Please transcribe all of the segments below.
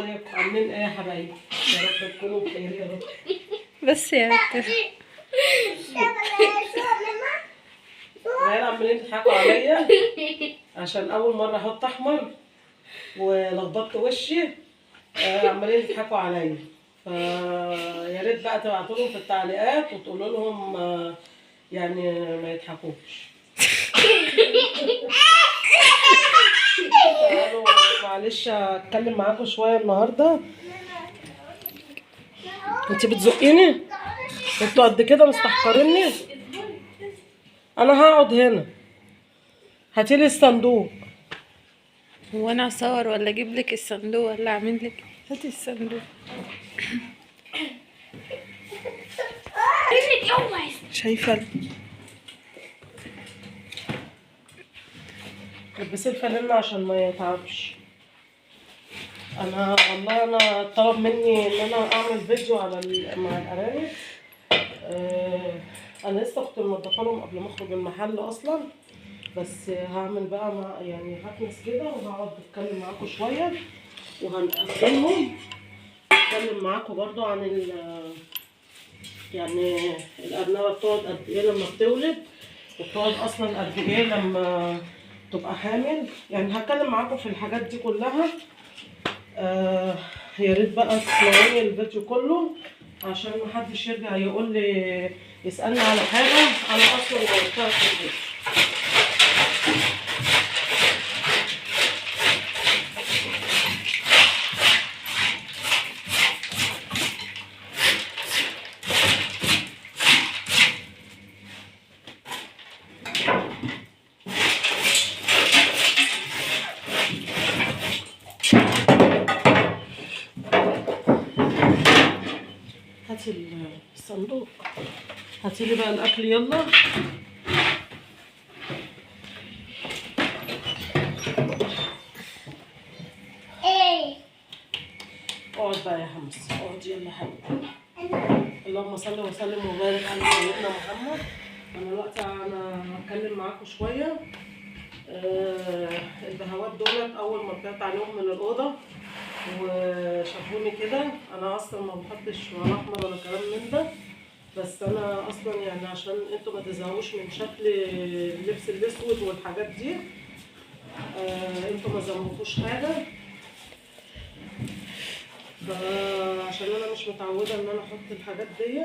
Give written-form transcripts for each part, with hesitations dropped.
عليكم، عاملين ايه يا حبايبي؟ يا رب تكونوا بخير يا رب. بس يا العيال عمالين يضحكوا عليا عشان اول مره احط احمر ولخبطت وشي. عمالين يضحكوا عليا، فيا ريت بقى تبعتوا لهم في التعليقات وتقولوا لهم يعني ما يضحكوش. تعالوا معلش اتكلم معاكم شويه النهارده. انت بتزقيني؟ انتوا قد كده مستحقريني؟ انا هقعد هنا. هاتيلي الصندوق. هو انا اصور ولا اجيب لك الصندوق ولا اعمل لك؟ هاتي الصندوق. شايفه لبسي الفانلة عشان ما يتعبش. انا طلب مني ان انا اعمل فيديو على مع الارانب. انا لسه كنت منضفه لهم قبل ما اخرج المحل اصلا، بس هعمل بقى يعني هكنس كده وهقعد اتكلم معاكم شويه وهنقفلهم. اتكلم معاكم برضو عن يعني الارنبه بتقعد قد ايه لما بتولد، وبتقعد اصلا قد ايه لما تبقى حامل. يعني هتكلم معاكم في الحاجات دي كلها. يا ريت بقى تسمعوني الفيديو كله عشان محدش يرجع يقول لي يسألني على حاجة انا اصلا جاوبتها في الفيديو. هاتي الصندوق، هاتي لي بقى الاكل يلا. اقعد بقى يا حمص، اقعد يلا حبيبي. اللهم صل وسلم وبارك على سيدنا محمد. انا دلوقتي انا هتكلم معاكم شويه. البهوات دولت اول ما طلعت عليهم من الاوضه وشافوني كده، انا اصلا ما بحطش ولا احمر ولا كلام من ده، بس انا اصلا يعني عشان انتوا ما تزهقوش من شكل اللبس الاسود والحاجات دي. انتوا ما زمتوش حاجه، فعشان انا مش متعوده ان انا احط الحاجات دي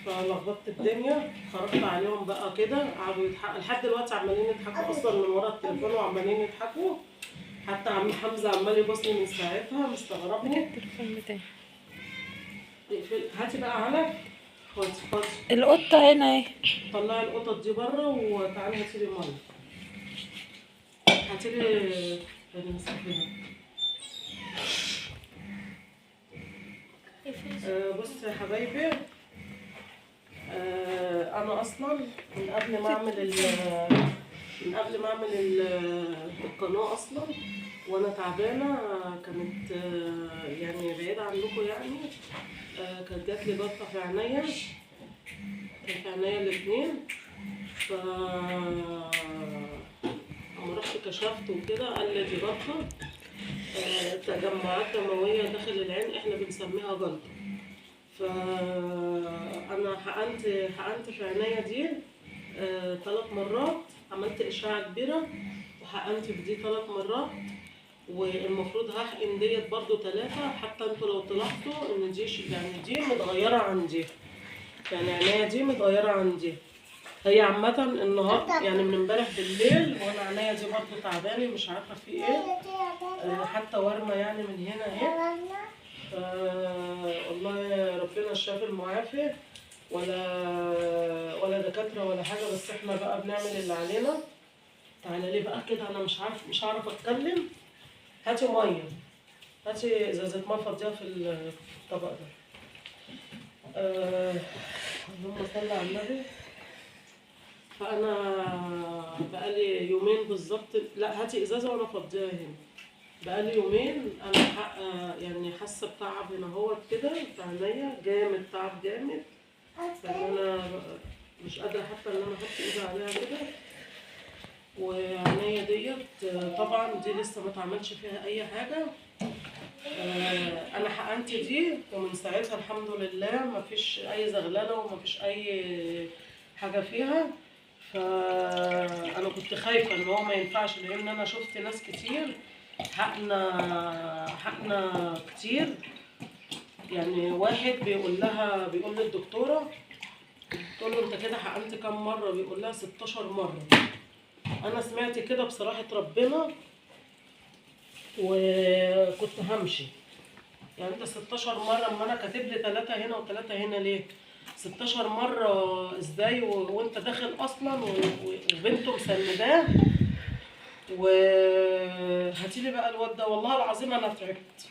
فلخبطت الدنيا. خرجت عليهم بقى كده قعدوا يضحكوا لحد دلوقتي، عمالين يضحكوا اصلا من ورا التليفون وعمالين يضحكوا. حتى عم حمزه عمال يبصني من ساعتها مستغربني. التليفون بتاعي. هاتي بقى على خدي القطه هنا اهي. طلعي القطط دي بره وتعالي هاتي لي ميه. هاتي لي المسكنه. بص يا حبايبي، انا اصلا من قبل ما اعمل القناه اصلا وانا تعبانه. كانت يعني بعيده عنكم يعني. كانت جات لي جلطه في عينيا، الاثنين. ف لما رحت كشفت وكده قال لي دي جلطه، تجمعات دمويه داخل العين، احنا بنسميها جلطه. فانا حقنت في عينيا دي 3 مرات. عملت اشعه كبيره وحقنت في دي 3 مرات، والمفروض هحقن ديت برضو 3. حتى انتوا لو تلاحظوا ان دي يعني دي متغيره عن دي، يعني عينيا دي متغيره عن دي. هي عامه النهارده يعني من امبارح بالليل وانا عينيا دي برضو تعبانه مش عارفه في ايه. حتى ورمه يعني من هنا اهي. والله ربنا الشافي المعافي، ولا دكاتره ولا حاجه، بس احنا بقى بنعمل اللي علينا. تعالى لي بقى كده، انا مش عارفه اتكلم. هاتي ميه، هاتي ازازه ميه فضيها في الطبق ده. اللهم صل على النبي. فانا بقالي يومين بالظبط، لا هاتي ازازه وانا فضيها هنا. بقالي يومين انا يعني حاسه بتعب هنا اهوت كده في عينيا جامد، تعب جامد. يعني انا مش قادره حتى ان انا احط ايدي عليها كده. وعينيا ديت طبعا دي لسه ما اتعملش فيها اي حاجه. حقنت دي، ومن ساعتها الحمد لله مفيش اي زغلله ومفيش اي حاجه فيها. فانا كنت خايفه ان هو ما ينفعش، لان انا شفت ناس كتير حقنه كتير. يعني واحد بيقول للدكتوره، تقول له انت كده حقنت كام مره؟ بيقول لها 16 مره. انا سمعت كده بصراحه ربنا وكنت همشي. يعني انت 16 مره، اما انا كاتب لي 3 هنا و3 هنا ليه؟ 16 مره ازاي وانت داخل اصلا وبنته مسنداه؟ وهاتيلي بقى الواد ده، والله العظيم انا تعبت.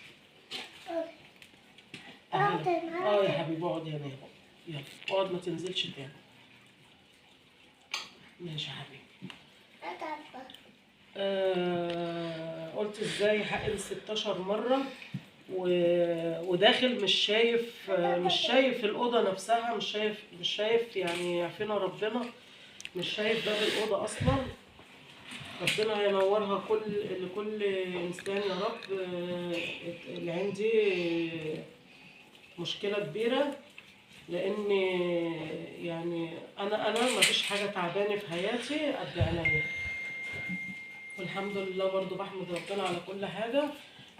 يا حبيبي اقعد هنا يا بابا، يلا اقعد ما تنزلش تاني. ماشي يا حبيبي. قلت ازاي حقن 16 مرة وداخل مش شايف الأوضة نفسها، مش شايف يعني يعافينا ربنا، مش شايف باب الأوضة أصلا. ربنا ينورها لكل إنسان يا رب. العين دي مشكلة كبيرة، لأن يعني أنا مفيش حاجة تعباني في حياتي قد عينيا. والحمد لله برضو بحمد ربنا على كل حاجة،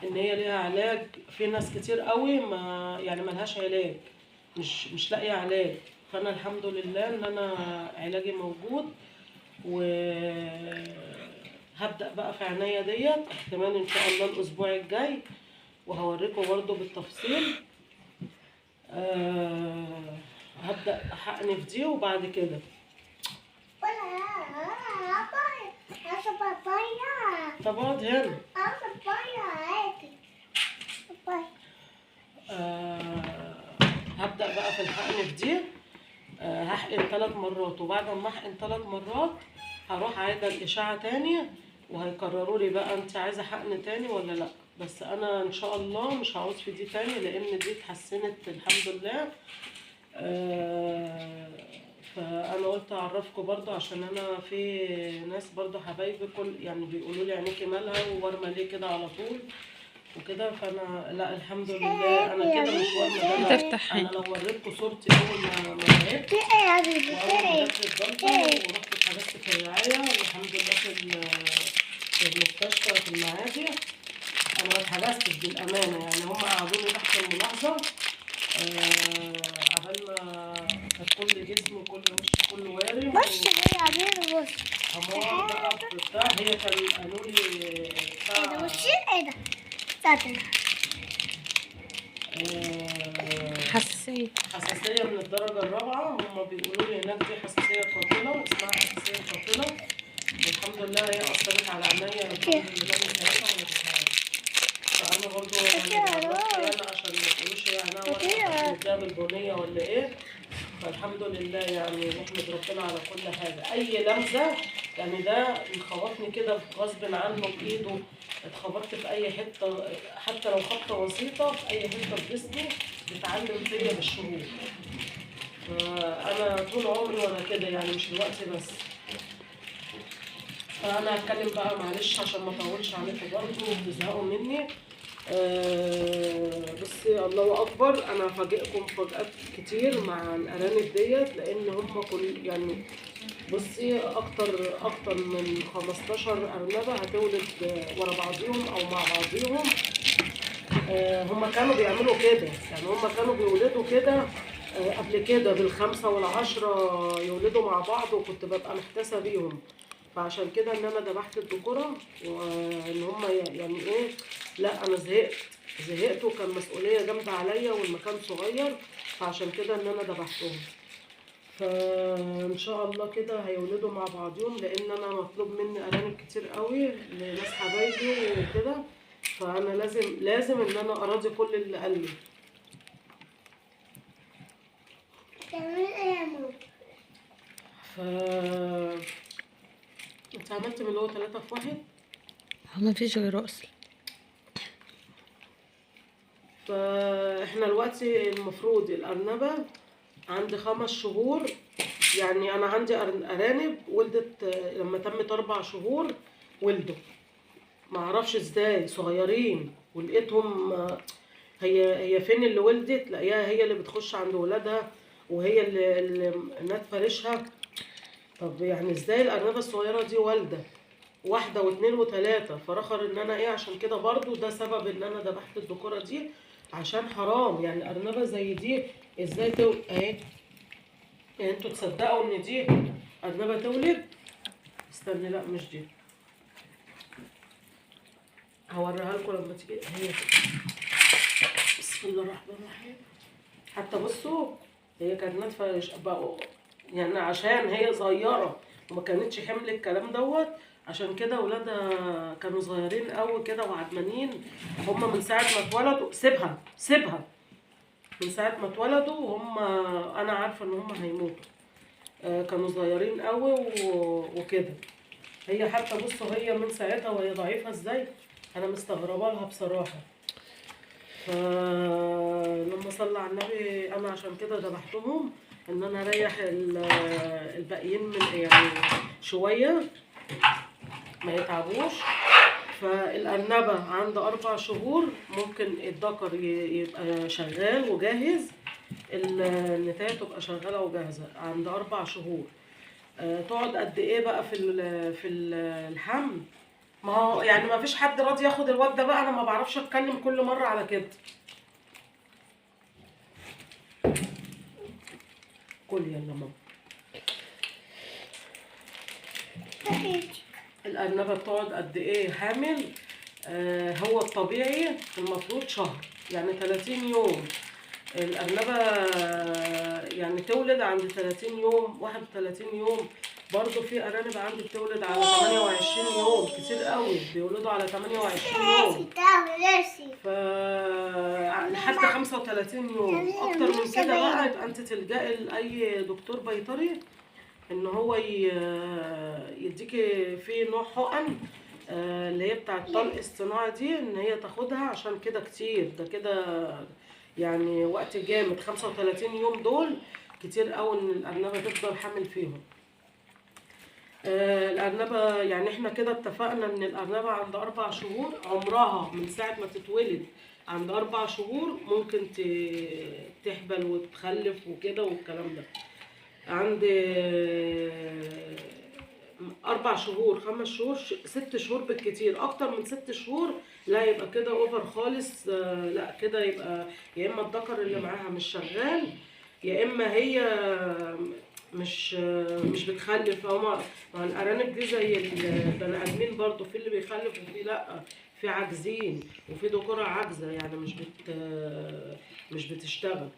ان هي ليها علاج. في ناس كتير قوي ما يعني ملهاش علاج، مش لاقيه علاج. فانا الحمد لله ان انا علاجي موجود، وهبدأ بقى في عناية ديت احتمال ان شاء الله الاسبوع الجاي، وهوريكم برضو بالتفصيل. هبدأ حقن في دي، وبعد كده طب اقعد هنا. هبدأ بقى في الحقن في دي. هحقن 3 مرات، وبعد ما احقن 3 مرات هروح عايدة الإشاعة تاني، وهيقرروا لي بقى انت عايزة حقن تاني ولا لا. بس انا ان شاء الله مش هعوز في دي تاني، لان دي اتحسنت الحمد لله. فانا قلت اعرفكم برضو، عشان انا في ناس برضو حبايبي يعني بيقولوا لي عينيكي مالها وورمه ليه كده على طول وكده. فانا لا الحمد لله انا كده مش ورمه. ده انا لو وريتكم صورتي اول ما تعبت واول ما جت الجلطه ورحت اتحجزت في الرعايه الحمد لله في المستشفى في المعادي. انا ما اتحجزتش بالامانه، يعني هم قعدوني تحت الملاحظه عبال ما كانت كل جسمي كل وشي كله وارم. بص بص حمار بقى بتاع. هي كانوا قالوا لي بتاع ايه ده ساتر حساسية من الدرجة الرابعة. هم بيقولوا لي هناك دي حساسية قاتلة، اسمها حساسية قاتلة. والحمد لله هي أثرت على عينيا الحمد لله من ساعتها وما تتهاش. فأنا برضه أنا عشان ما تقولوش هي عينيها وردة بالبنية ولا إيه. فالحمد لله يعني نحمد ربنا على كل حاجة. أي لمسة يعني ده مخبطني كده غصب عنه بإيده، اتخبطت في أي حتة حتى لو خبطة بسيطة في أي حتة في جسمي بتعلم فيا بالشهور. فأنا طول عمري وأنا كده، يعني مش دلوقتي بس. فأنا هتكلم بقى معلش عشان ما أطولش عليكم برضه وتزهقوا مني. بصي الله اكبر، انا هفاجئكم مفاجآت كتير مع الارانب ديت، لان هم كل يعني بصي اكتر من 15 ارنبه هتولد ورا بعضيهم او مع بعضيهم. هم كانوا بيعملوا كده، يعني هم كانوا بيولدوا كده قبل كده بال5 وال10 يولدوا مع بعض، وكنت ببقى محتاسه بيهم. فعشان كده ان انا ذبحت الذكوره، وان هم يعني ايه، لا انا زهقت وكان مسؤوليه جامده عليا والمكان صغير، فعشان كده ان انا ذبحتهم. فان شاء الله كده هيولدوا مع بعضهم، لان انا مطلوب مني ارانب كتير قوي لناس حبايبي وكده. فانا لازم ان انا اراضي كل اللي قال لي. انت عملت من اللي هو 3 في 1. ما فيش غيره اصلا. فاحنا دلوقتي المفروض الارنبه عندي 5 شهور. يعني انا عندي ارانب ولدت لما تمت 4 شهور ولدوا، ما اعرفش ازاي صغيرين، ولقيتهم هي فين اللي ولدت، تلاقيها هي اللي بتخش عند ولادها وهي اللي ناتفه ريشها. طب يعني ازاي الارنبه الصغيره دي والده واحده واثنين وثلاثه؟ فرخر ان انا ايه، عشان كده برضو ده سبب ان انا ذبحت الذكوره دي، عشان حرام يعني ارنبه زي دي ازاي تولد اهي. يعني انتوا تصدقوا ان دي ارنبه تولد؟ استني، لا مش دي، هوريها لكم لما تيجي هي. بسم الله الرحمن الرحيم. حتى بصوا هي كانت ناتفه بقوا، يعني عشان هي صغيره وما كانتش حمل الكلام دوت، عشان كده ولادها كانوا صغيرين قوي كده وعدمانين. هما من ساعه ما اتولدوا، سيبها من ساعه ما اتولدوا وهم انا عارفه ان هم هيموتوا. كانوا صغيرين قوي وكده. هي حتى بصوا هي من ساعتها وهي ضعيفه ازاي، انا مستغربه لها بصراحه. فلما صلى على النبي انا عشان كده ذبحتهم، ان انا اريح الباقيين من يعني شويه ما يتعبوش. فالارنبه عند 4 شهور ممكن الذكر يبقى شغال وجاهز، النتايه تبقى شغاله وجاهزه عند 4 شهور. تقعد قد ايه بقى في الحمل؟ ما هو يعني ما فيش حد راضي ياخد الواد ده بقى، انا ما بعرفش اتكلم كل مره على كده. كل يلا ماما. الارنبه بتقعد قد ايه حامل؟ هو الطبيعي المفروض شهر، يعني 30 يوم. الارنبه يعني تولد عند 30 يوم 31 يوم. برضو في ارانب عندي بتولد على 28 يوم، كتير قوي بيولدوا على 28 يوم. ف لحد 35 يوم. اكتر من كده بقى يبقى انت تلجئي لاي دكتور بيطري ان هو يديكي في نوع حقن اللي هي بتاعه الطلق الصناعي دي، ان هي تاخدها. عشان كده كتير ده كده يعني وقت جامد. 35 يوم دول كتير قوي ان الارنبه تفضل حامل فيهم. الارنبه يعني احنا كده اتفقنا ان الارنبه عند 4 شهور عمرها من ساعه ما تتولد، عند 4 شهور ممكن تحبل وتخلف وكده والكلام ده. عند 4 شهور 5 شهور 6 شهور بالكتير. اكتر من 6 شهور لا، يبقى كده اوفر خالص. لا كده يبقى يا اما الذكر اللي معاها مش شغال، يا اما هي مش بتخلف. هما الارانب دي زي البني ادمين برضو، في اللي بيخلف وفي لا، في عاجزين وفي ذكورة عاجزة يعني مش بتشتغل.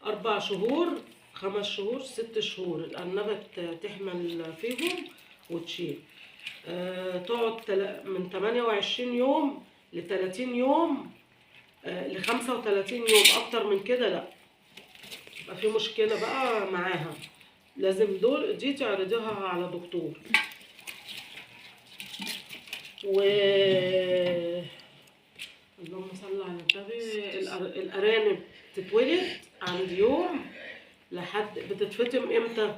4 شهور 5 شهور 6 شهور الأرنبة تحمل فيهم وتشيل. تقعد من 28 يوم ل 30 يوم ل 35 يوم. أكتر من كده لأ، يبقى في مشكلة بقى معاها. لازم دي تعرضيها على دكتور. اللهم صل على النبي. الأرانب تتولد عند يوم لحد بتتفتم امتى؟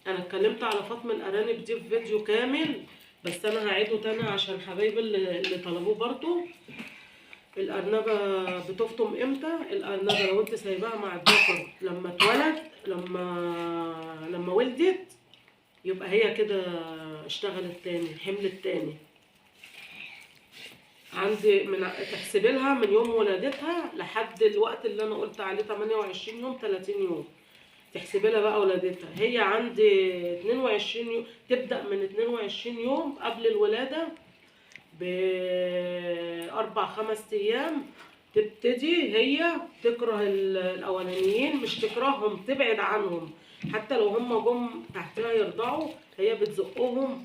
انا اتكلمت على فطم الارانب دي في فيديو كامل، بس انا هعيده تاني عشان حبايبي اللي طلبوه برضو. الارنبه بتفطم امتى؟ الارنبه لو انت سايباها مع الذكر لما اتولد، لما ولدت، يبقى هي كده اشتغلت تاني، حملت تاني. عندي تحسبي لها من يوم ولادتها لحد الوقت اللي انا قلت عليه 28 يوم 30 يوم. تحسبي لها بقى ولادتها. هي عندي 22 يوم، تبدأ من 22 يوم قبل الولادة ب4-5 أيام تبتدي هي تكره الأولانيين. مش تكرههم، تبعد عنهم. حتى لو هم جم تحتها يرضعوا، هي بتزقهم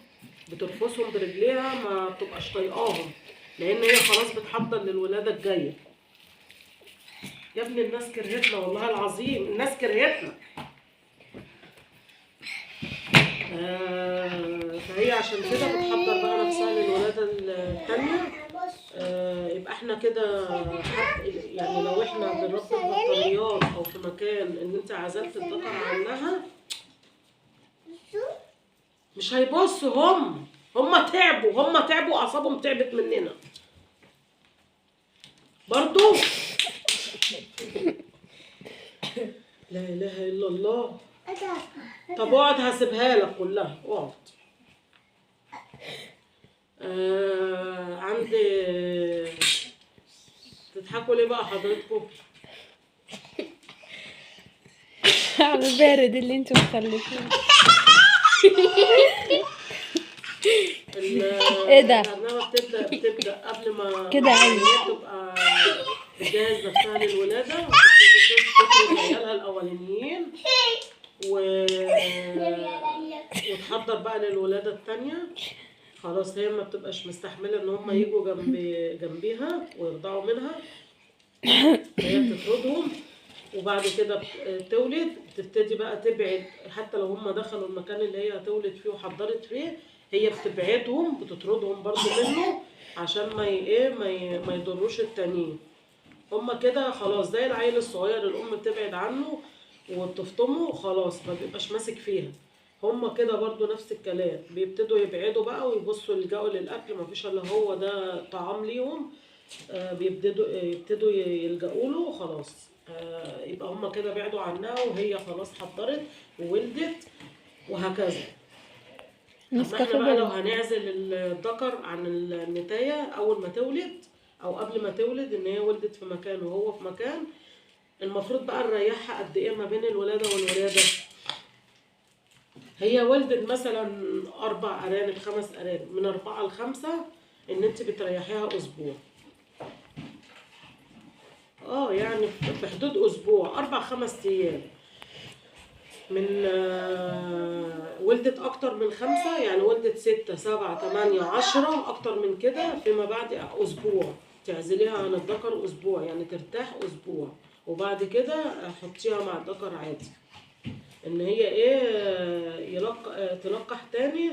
بترفسهم برجليها، ما بتبقاش طايقاهم، لأن هي خلاص بتحضر للولادة الجاية. يا ابني الناس كرهتنا والله العظيم، الناس كرهتنا. فهي عشان كده بتحضر بقى نفسها للولادة التانية. يبقى احنا كده يعني لو احنا بنربي البطاريات او في مكان ان انت عزلت الذكر عنها، مش هيبصوا هم. هما تعبوا اعصابهم تعبت مننا برضو. لا اله الا الله. طب اقعد هسيبها لك كلها، اقعد. عندي تضحكوا ليه بقى حضرتكم؟ على البارد اللي انتوا مخلفين. ايه ده؟ البرنامج بتبدأ قبل ما كده هي تبقى تجهز نفسها للولادة، وتبتدي تخرج عيالها الأولانيين وتحضر بقى للولادة التانية. خلاص هي ما بتبقاش مستحملة ان هم يجوا جنبيها ويرضعوا منها، هي بتطردهم. وبعد كده تولد، بتبتدي بقى تبعد. حتى لو هم دخلوا المكان اللي هي هتولد فيه وحضرت فيه، هي بتبعدهم، بتطردهم برضو منه عشان ما يضروش التانيين. هما كده خلاص زي العيل الصغير، الام بتبعد عنه وبتفطمه خلاص ما بيبقاش ماسك فيها. هما كده برضو نفس الكلام، بيبتدوا يبعدوا بقى ويبصوا يلجأوا للاكل، مفيش الا هو ده طعام ليهم. يبتدوا يلجأوا له وخلاص. يبقى هما كده بعدوا عنها وهي خلاص حضرت وولدت وهكذا. اما احنا بقى لو هنعزل الذكر عن النتاية اول ما تولد او قبل ما تولد، ان هي ولدت في مكان وهو في مكان، المفروض بقى نريحها قد ايه ما بين الولادة والولادة؟ هي ولدت مثلا 4 أرانب 5 أرانب، من 4 ل5 ان انت بتريحيها اسبوع. يعني في حدود اسبوع، 4-5 ايام. من ولدت اكتر من 5، يعني ولدت 6 7 8 10 اكتر من كده، فيما بعد اسبوع تعزليها عن الذكر اسبوع، يعني ترتاح اسبوع، وبعد كده حطيها مع الذكر عادي. ان هي تلقح تاني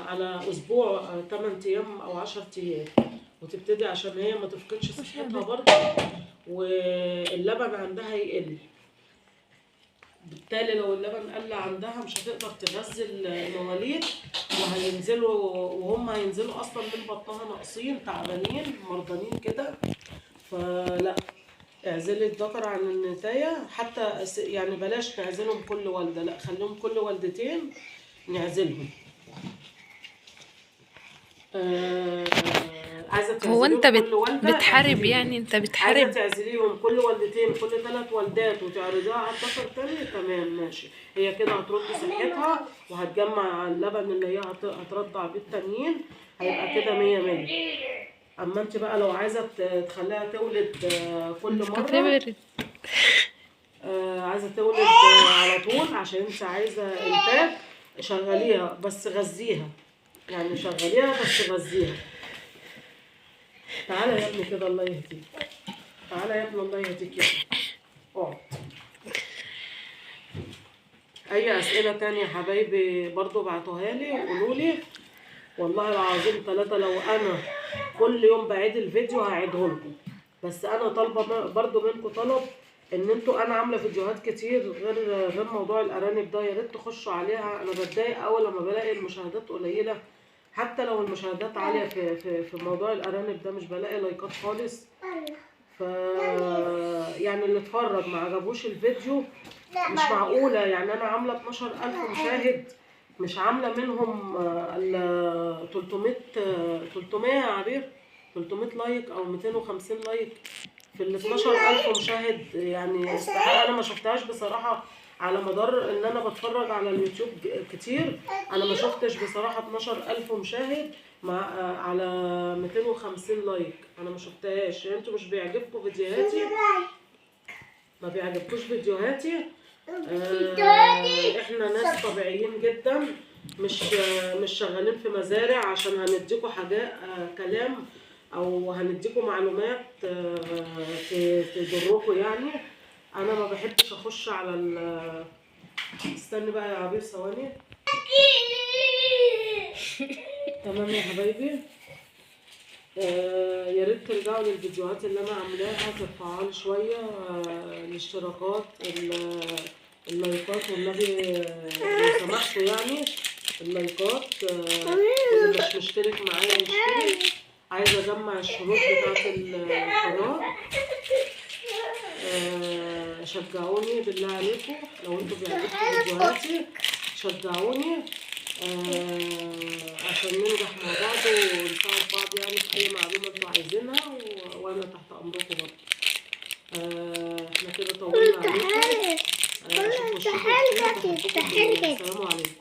على اسبوع 8 ايام او 10 ايام، وتبتدي عشان هي ما تفقدش صحتها برضه، واللبن عندها يقل. بالتالي لو اللبن قل عندها مش هتقدر تغذي المواليد، وهينزلوا وهم هينزلوا اصلا من بطنها ناقصين تعبانين مرضانين كده. فلا، اعزلي الذكر عن النتاية، حتى يعني بلاش نعزلهم كل والدة، لا خليهم كل والدتين نعزلهم. عايزه هو انت تعزليهم كل والده بتحارب اعزليهم. يعني انت عايزه بتحارب؟ تعزليهم كل والدتين كل 3 والدات وتعرضيها على الذكر تاني، تمام ماشي. هي كده هترد صحتها وهتجمع اللبن اللي هي هترضع بيه التانيين، هيبقى كده 100. اما انت بقى لو عايزه تخليها تولد كل مره، عايزه تولد على طول عشان انت عايزه انتاج، شغليها بس غذيها، يعني شغليها بس غذيها. تعالى يا ابني كده الله يهديك، تعالى يا ابني الله يهديك يا ابني، اقعد. اي اسئله تانية يا حبايبي برضو ابعتوها لي وقولوا لي. والله العظيم 3 لو انا كل يوم بعيد الفيديو هعيده لكم، بس انا طالبه برضو منكم طلب ان انتوا، انا عامله فيديوهات كتير غير موضوع الارانب ده، يا ريت تخشوا عليها. اانا بتضايق اول لما بلاقي المشاهدات قليله، حتى لو المشاهدات عاليه في موضوع الارانب ده مش بلاقي لايكات خالص. ف يعني اللي اتفرج ما عجبوش الفيديو مش معقوله، يعني انا عامله 12000 مشاهد، مش عامله منهم 300 يا عبير، 300 لايك او 250 لايك في ال 12000 مشاهد. يعني استحاله، انا ما شفتهاش بصراحه على مدار ان انا بتفرج على اليوتيوب كتير. انا ما شفتش بصراحه 12000 مشاهد على 250 لايك، انا ما شفتهاش. يعني انتوا مش بيعجبكم فيديوهاتي؟ ما بيعجبكوش فيديوهاتي؟ احنا ناس طبيعيين جدا، مش شغالين في مزارع عشان هنديكوا حاجات كلام او هنديكوا معلومات تضركوا. يعني انا ما بحبش اخش على استني بقى يا عبير ثواني. تمام يا حبايبي، يا ريت ترجعوا للفيديوهات اللي انا عاملاها، ترفعوا لي شويه الاشتراكات اللايكات والنبي لو سمحتوا يعني. اللايكات. اللي مش مشترك معايا يشترك. عايزة اجمع الشروط بتاعت القناة. شجعوني بالله عليكم، لو انتوا بيعجبكم فيديوهاتي شجعوني عشان ننجح مع بعض ونساعد بعض يعني في اي معلومة انتوا عايزينها، وانا تحت امركم برضه. احنا كده طولنا عليكم. اشوفكم الشكر. السلام عليكم.